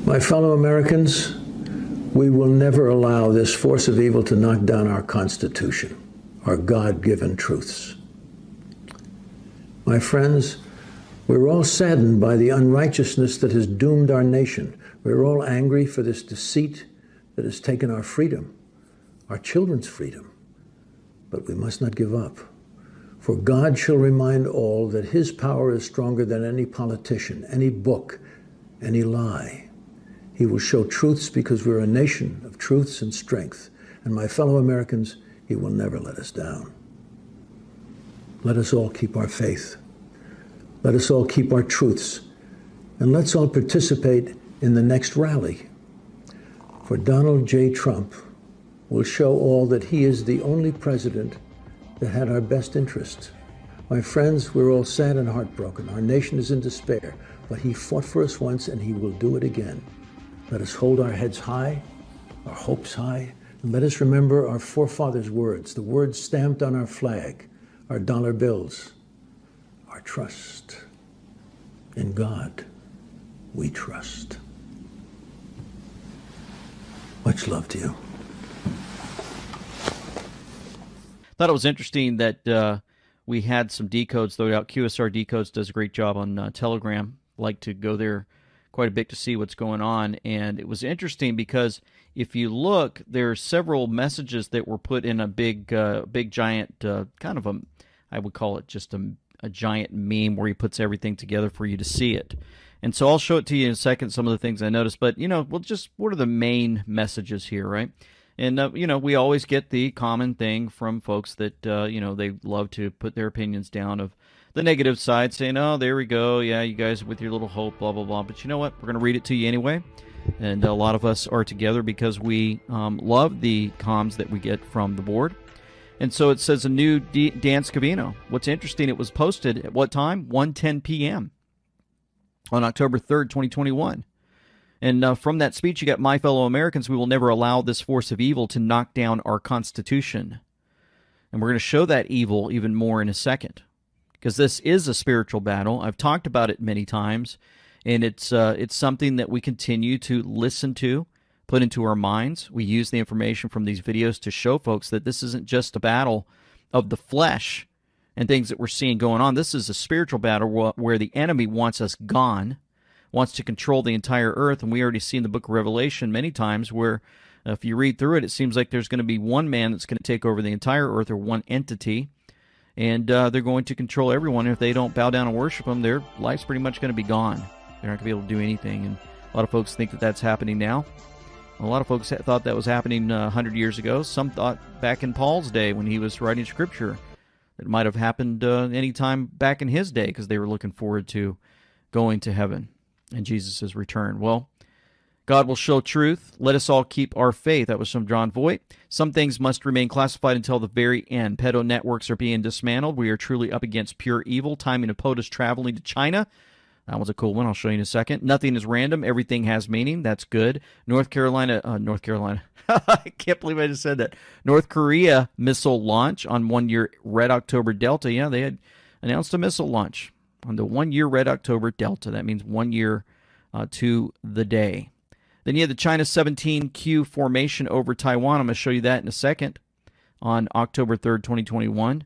My fellow Americans, we will never allow this force of evil to knock down our Constitution, our God-given truths. My friends, we're all saddened by the unrighteousness that has doomed our nation. We're all angry for this deceit that has taken our freedom, our children's freedom. But we must not give up. For God shall remind all that his power is stronger than any politician, any book, any lie. He will show truths because we're a nation of truths and strength. And my fellow Americans, he will never let us down. Let us all keep our faith. Let us all keep our truths. And let's all participate in the next rally. For Donald J. Trump will show all that he is the only president that had our best interests. My friends, we're all sad and heartbroken. Our nation is in despair, but he fought for us once and he will do it again. Let us hold our heads high, our hopes high, and let us remember our forefathers' words, the words stamped on our flag, our dollar bills, our trust. In God, we trust. Much love to you. Thought it was interesting that we had some decodes thrown out. QSR Decodes does a great job on Telegram. Like to go there quite a bit to see what's going on. And it was interesting because if you look, there are several messages that were put in a big giant kind of a, I would call it just a giant meme where he puts everything together for you to see it. And so I'll show it to you in a second, some of the things I noticed. But, you know, well, just what are the main messages here, right? And, you know, we always get the common thing from folks that, you know, they love to put their opinions down of the negative side, saying, oh, there we go. Yeah, you guys with your little hope, blah, blah, blah. But you know what? We're going to read it to you anyway. And a lot of us are together because we love the comms that we get from the board. And so it says a new Dan Scavino. What's interesting, it was posted at what time? 1:10 p.m. on October 3rd, 2021. And from that speech, you got, my fellow Americans, we will never allow this force of evil to knock down our Constitution. And we're going to show that evil even more in a second, because this is a spiritual battle. I've talked about it many times, and it's something that we continue to listen to, put into our minds. We use the information from these videos to show folks that this isn't just a battle of the flesh and things that we're seeing going on. This is a spiritual battle where the enemy wants us gone, wants to control the entire earth. And we already see in the book of Revelation many times where if you read through it, it seems like there's going to be one man that's going to take over the entire earth, or one entity, and they're going to control everyone. If they don't bow down and worship them, their life's pretty much going to be gone. They're not going to be able to do anything. And a lot of folks think that that's happening now. A lot of folks thought that was happening 100 years ago. Some thought back in Paul's day when he was writing Scripture that it might have happened any time back in his day, because they were looking forward to going to heaven and Jesus' return. Well, God will show truth. Let us all keep our faith. That was from John Voight. Some things must remain classified until the very end. Pedo networks are being dismantled. We are truly up against pure evil. Timing of POTUS traveling to China. That was a cool one. I'll show you in a second. Nothing is random. Everything has meaning. That's good. North Carolina. I can't believe I just said that. North Korea missile launch on 1 year Red October Delta. Yeah, they had announced a missile launch on the 1 year Red October Delta. That means 1 year to the day. Then you have the China 17Q formation over Taiwan. I'm going to show you that in a second on October 3rd, 2021.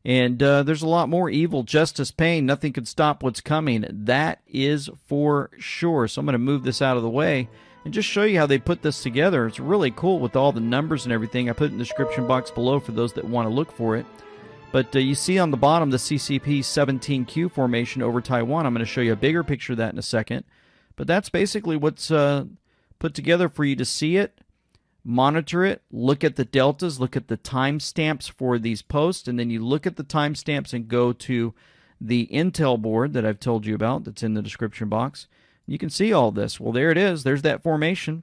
And there's a lot more evil, justice, pain. Nothing could stop what's coming. That is for sure. So I'm going to move this out of the way and just show you how they put this together. It's really cool with all the numbers and everything. I put it in the description box below for those that want to look for it. But you see on the bottom the CCP 17Q formation over Taiwan. I'm going to show you a bigger picture of that in a second. But that's basically what's put together for you to see it, monitor it, look at the deltas, look at the timestamps for these posts, and then you look at the timestamps and go to the Intel board that I've told you about that's in the description box. You can see all this. Well, there it is. There's that formation.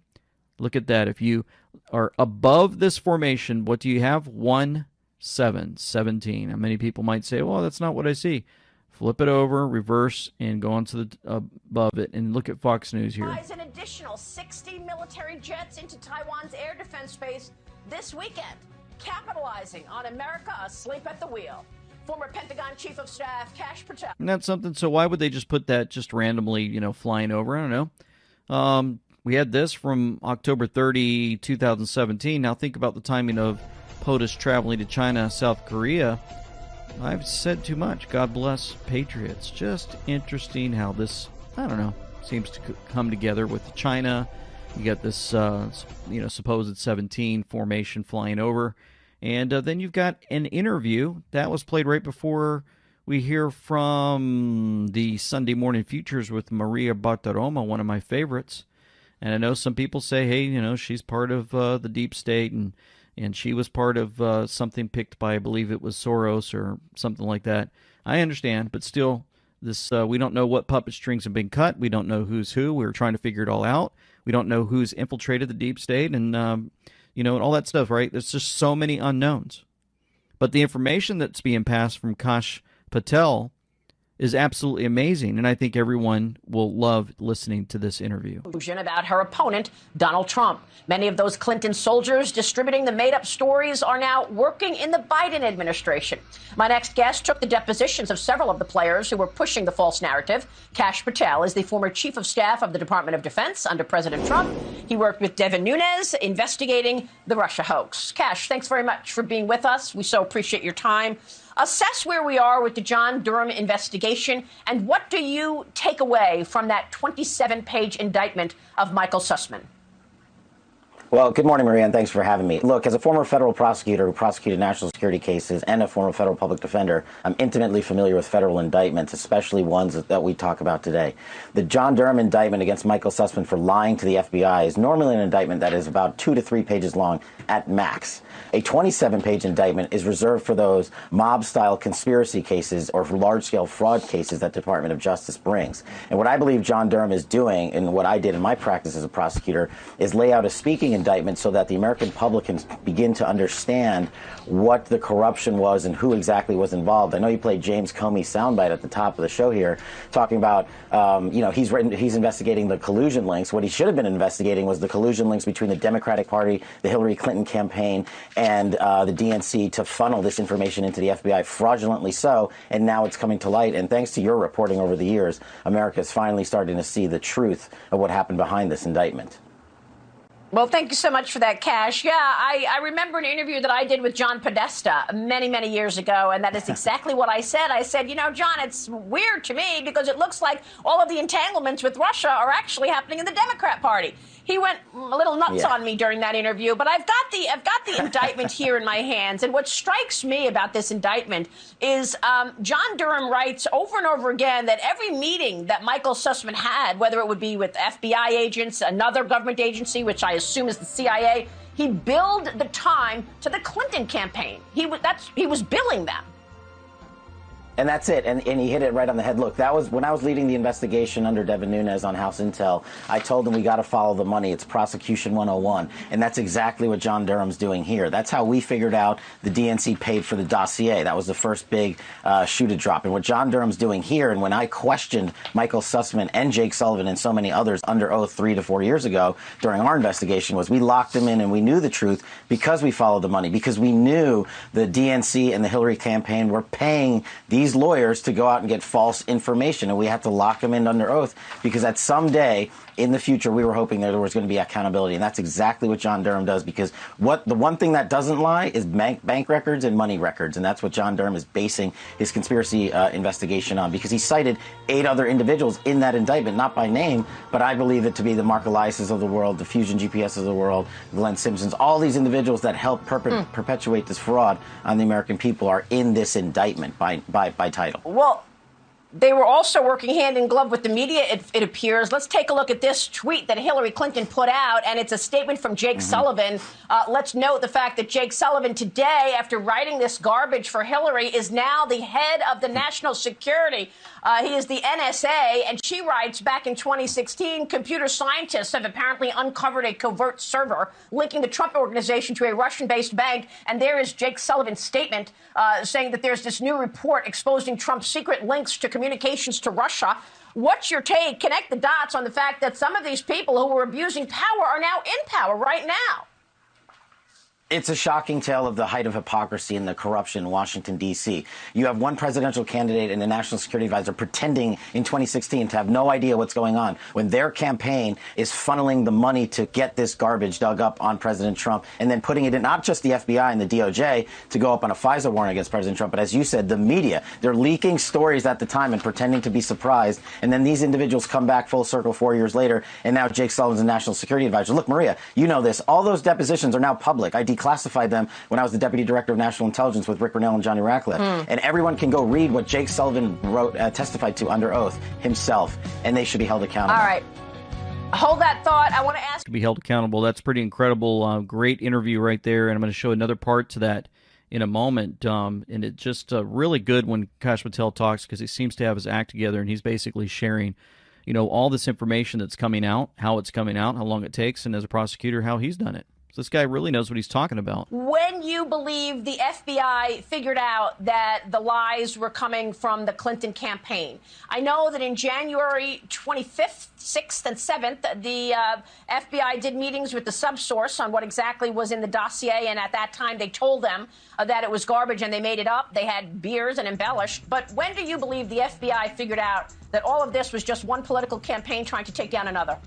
Look at that. If you are above this formation, what do you have? 1, 7, 17. Now, many people might say, well, that's not what I see. Flip it over, reverse, and go on to the above it, and look at Fox News here. An additional 60 military jets into Taiwan's air defense base this weekend, capitalizing on America asleep at the wheel. Former Pentagon Chief of Staff Cash Patel. And that's something. So why would they just put that just randomly, flying over? I don't know. We had this from October 30, 2017. Now think about the timing of POTUS traveling to China, South Korea. I've said too much. God bless patriots. Just interesting how this, I don't know, seems to come together with China. You got this, supposed 17 formation flying over. And then you've got an interview that was played right before we hear from the Sunday Morning Futures with Maria Bartiromo, one of my favorites. And I know some people say, hey, she's part of the deep state, and she was part of something picked by, I believe it was Soros or something like that. I understand, but still, this we don't know what puppet strings have been cut. We don't know who's who. We're trying to figure it all out. We don't know who's infiltrated the deep state and, and all that stuff, right? There's just so many unknowns. But the information that's being passed from Kash Patel is absolutely amazing, and I think everyone will love listening to this interview. About her opponent, Donald Trump. Many of those Clinton soldiers distributing the made-up stories are now working in the Biden administration. My next guest took the depositions of several of the players who were pushing the false narrative. Kash Patel is the former chief of staff of the Department of Defense under President Trump. He worked with Devin Nunes investigating the Russia hoax. Kash, thanks very much for being with us. We so appreciate your time. Assess where we are with the John Durham investigation, and what do you take away from that 27-page indictment of Michael Sussmann? Well, good morning, Maria, and thanks for having me. Look, as a former federal prosecutor who prosecuted national security cases and a former federal public defender, I'm intimately familiar with federal indictments, especially ones that we talk about today. The John Durham indictment against Michael Sussmann for lying to the FBI is normally an indictment that is about 2 to 3 pages long at max. A 27-page indictment is reserved for those mob-style conspiracy cases or for large-scale fraud cases that the Department of Justice brings. And what I believe John Durham is doing, and what I did in my practice as a prosecutor, is lay out a speaking indictment so that the American public can begin to understand what the corruption was and who exactly was involved. I know you played James Comey's soundbite at the top of the show here, talking about, he's investigating the collusion links. What he should have been investigating was the collusion links between the Democratic Party, the Hillary Clinton campaign, and the DNC to funnel this information into the FBI, fraudulently so, and now it's coming to light. And thanks to your reporting over the years, America is finally starting to see the truth of what happened behind this indictment. Well, thank you so much for that, Kash. Yeah, I remember an interview that I did with John Podesta many, many years ago, and that is exactly what I said. I said, John, it's weird to me because it looks like all of the entanglements with Russia are actually happening in the Democrat Party. He went a little nuts on me during that interview, but I've got the indictment here in my hands. And what strikes me about this indictment is John Durham writes over and over again that every meeting that Michael Sussmann had, whether it would be with FBI agents, another government agency, which I assume is the CIA, he billed the time to the Clinton campaign. He was billing them. And that's it. And he hit it right on the head. Look, that was when I was leading the investigation under Devin Nunes on House Intel. I told him we got to follow the money. It's Prosecution 101. And that's exactly what John Durham's doing here. That's how we figured out the DNC paid for the dossier. That was the first big shoe to drop. And what John Durham's doing here, and when I questioned Michael Sussmann and Jake Sullivan and so many others under oath 3 to 4 years ago during our investigation, was we locked them in and we knew the truth because we followed the money, because we knew the DNC and the Hillary campaign were paying these lawyers to go out and get false information, and we had to lock them in under oath because at some day in the future we were hoping that there was going to be accountability, and that's exactly what John Durham does, because the one thing that doesn't lie is bank records and money records, and that's what John Durham is basing his conspiracy investigation on, because he cited 8 other individuals in that indictment, not by name, but I believe it to be the Mark Eliases of the world, the Fusion GPSs of the world, Glenn Simpsons, all these individuals that helped perpetuate this fraud on the American people are in this indictment by title. Well, they were also working hand in glove with the media, it appears. Let's take a look at this tweet that Hillary Clinton put out, and it's a statement from Jake Sullivan. Let's note the fact that Jake Sullivan today, after writing this garbage for Hillary, is now the head of the national security. He is the NSA, and she writes, back in 2016, computer scientists have apparently uncovered a covert server linking the Trump organization to a Russian-based bank, and there is Jake Sullivan's statement saying that there's this new report exposing Trump's secret links to communications to Russia. What's your take? Connect the dots on the fact that some of these people who were abusing power are now in power right now. It's a shocking tale of the height of hypocrisy and the corruption in Washington, D.C. You have one presidential candidate and a national security advisor pretending in 2016 to have no idea what's going on when their campaign is funneling the money to get this garbage dug up on President Trump and then putting it in not just the FBI and the DOJ to go up on a FISA warrant against President Trump, but as you said, the media. They're leaking stories at the time and pretending to be surprised. And then these individuals come back full circle 4 years later. And now Jake Sullivan's a national security advisor. Look, Maria, you know this. All those depositions are now public. I declassified them when I was the deputy director of national intelligence with Rick Grinnell and Johnny Ratcliffe. And everyone can go read what Jake Sullivan wrote, testified to under oath himself, and they should be held accountable. All right. Hold that thought. I want to ask. To be held accountable. That's pretty incredible. Great interview right there. And I'm going to show another part to that in a moment. And it's just really good when Kash Patel talks because he seems to have his act together, and he's basically sharing, all this information that's coming out, how it's coming out, how long it takes, and as a prosecutor, how he's done it. So this guy really knows what he's talking about. When you believe the FBI figured out that the lies were coming from the Clinton campaign, I know that in January 25th, 6th, and 7th, the FBI did meetings with the subsource on what exactly was in the dossier, and at that time they told them that it was garbage and they made it up. They had beers and embellished. But when do you believe the FBI figured out that all of this was just one political campaign trying to take down another?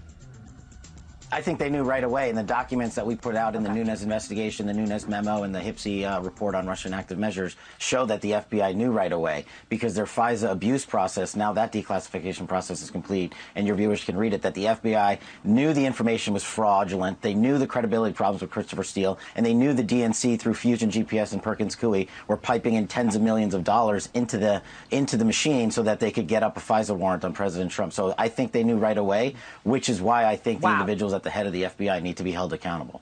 I think they knew right away, and the documents that we put out in the Nunes investigation, the Nunes memo, and the HPSI report on Russian active measures show that the FBI knew right away because their FISA abuse process, now that declassification process is complete, and your viewers can read it, that the FBI knew the information was fraudulent, they knew the credibility problems with Christopher Steele, and they knew the DNC through Fusion GPS and Perkins Coie were piping in tens of millions of dollars into the machine so that they could get up a FISA warrant on President Trump. So I think they knew right away, which is why I think the individuals at the head of the FBI need to be held accountable.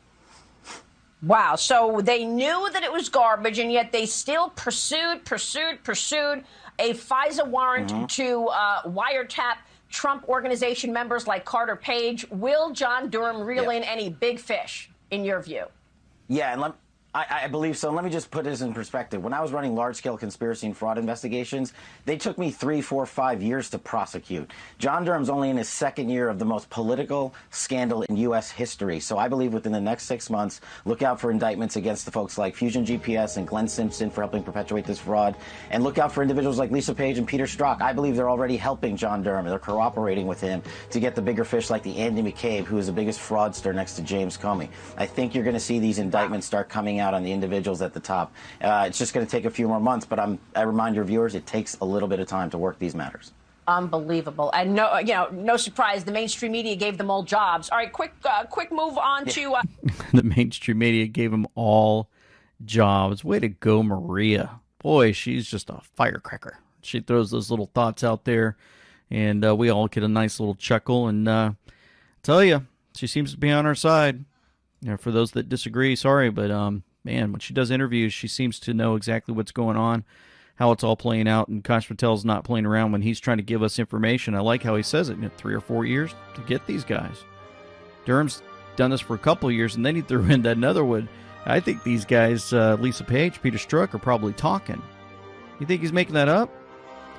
Wow. So they knew that it was garbage, and yet they still pursued a FISA warrant to wiretap Trump organization members like Carter Page. Will John Durham reel in any big fish, in your view? Yeah, and I believe so. And let me just put this in perspective. When I was running large-scale conspiracy and fraud investigations, they took me 3, 4, 5 years to prosecute. John Durham's only in his second year of the most political scandal in U.S. history. So I believe within the next 6 months, look out for indictments against the folks like Fusion GPS and Glenn Simpson for helping perpetuate this fraud. And look out for individuals like Lisa Page and Peter Strzok. I believe they're already helping John Durham. They're cooperating with him to get the bigger fish like the Andy McCabe, who is the biggest fraudster next to James Comey. I think you're going to see these indictments start coming out on the individuals at the top. It's just going to take a few more months, but I remind your viewers, it takes a little bit of time to work these matters. Unbelievable. And no surprise, the mainstream media gave them all jobs. All right, quick move on to... The mainstream media gave them all jobs. Way to go, Maria. Boy, she's just a firecracker. She throws those little thoughts out there, and we all get a nice little chuckle. And tell you, she seems to be on our side. For those that disagree, sorry, but man, when she does interviews, she seems to know exactly what's going on, how it's all playing out, and Kash Patel's not playing around when he's trying to give us information. I like how he says it, 3 or 4 years to get these guys. Durham's done this for a couple of years, and then he threw in another one. I think these guys, Lisa Page, Peter Strzok, are probably talking. You think he's making that up?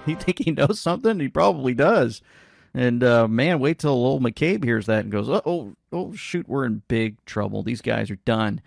You think he knows something? He probably does. And, man, wait till old McCabe hears that and goes, oh, shoot, we're in big trouble. These guys are done.